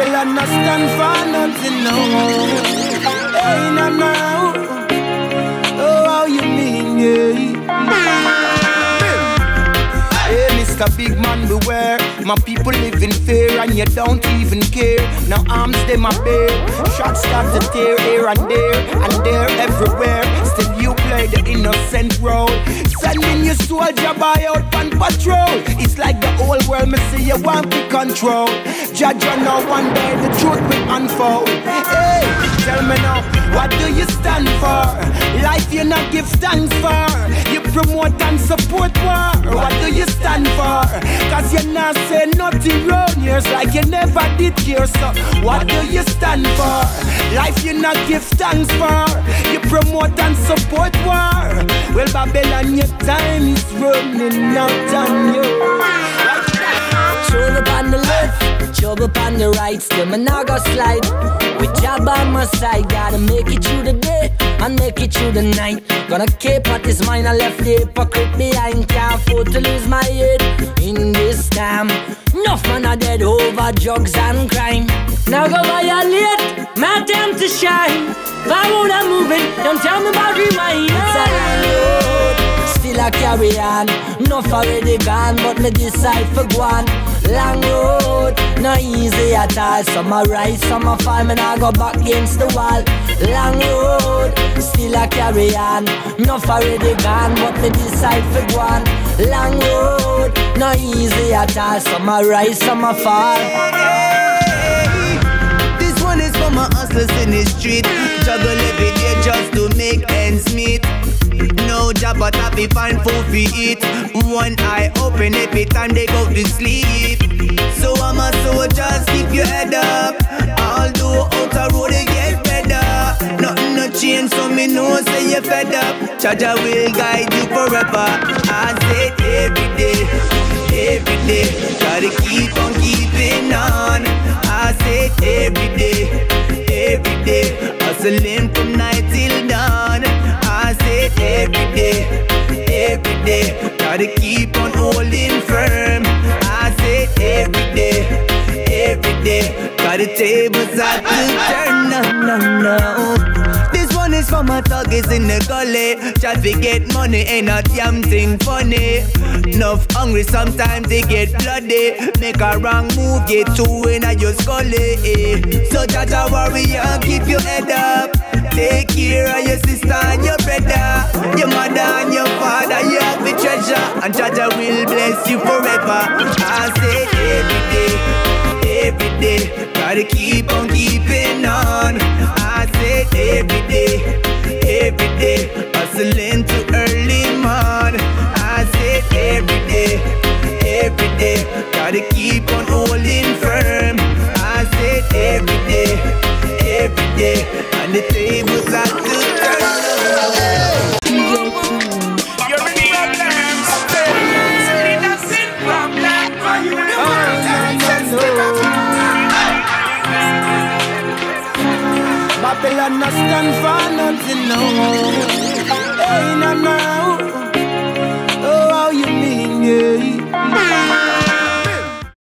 Babylon no stand for nothing, no. Hey, no, no. Oh, how you mean, yeah. Hey, Mr. Big Man, beware. My people live in fear and you don't even care. Now arms them a bare. Shots start to tear here and there everywhere. Still you play the innocent role. Sending your soldier by out on patrol. It's like the whole world me see you want to control. Judge you know one day the truth will unfold. Hey, tell me now, what do you stand for? Life you not give thanks for. You promote and support war. What do you stand for? Cause you not say nothing wrong. Years like you never did care. So what do you stand for? Life you not give thanks for. You promote and support war. Well, Babylon, your time is running out on you. Trouble on the left, trouble on the right. Still me nah go slide. With job on my side, gotta make it through the day and make it through the night. Gonna keep at this mind, I left the hypocrite behind. Can't afford to lose my head in this time. Enough man are dead over drugs and crime. Now go violate, my time to shine. Forward I'm moving, don't tell me about remind. It's a long road, still I carry on. Enough already gone, but me decide for go on. Long road, no easy at all. Some a rise, some a fall, me nah go back against the wall. Long road, still I carry on. Enough already gone, but me decide for go on. Long road, no easy at all. Some a rise, some a fall. This one is for my hustlers in the street. Juggle every day just to make ends meet. No job but happy find food to eat. One eye open every time they go to sleep. So I'm a soldier, keep your head up. Although out the road they get better. Nothing no change, so me know say you're fed up. Jaja will guide you forever. I say every day, gotta keep on keeping on. I say every day, hustling from night till dawn. I say every day, gotta keep on holding firm. I say every day, got the tables out to turn. No. This one is for my thuggers in the gully. Try to get money, ain't not damn thing funny. Enough hungry, sometimes they get bloody. Make a wrong move, get two in your scully. So Jaja warrior, keep your head up. Take care of your sister and your brother, your mother and your father, you have the treasure. And Jaja will bless you forever. I say every day, gotta keep on keeping on. I say every day, hustling to early morn. I say every day, gotta keep on holding firm. I say every day, and the tables are to turn. You're in problems, innocent problem. Babylon no stand for nothing, no. Hey, no. Oh, how you mean, yeah.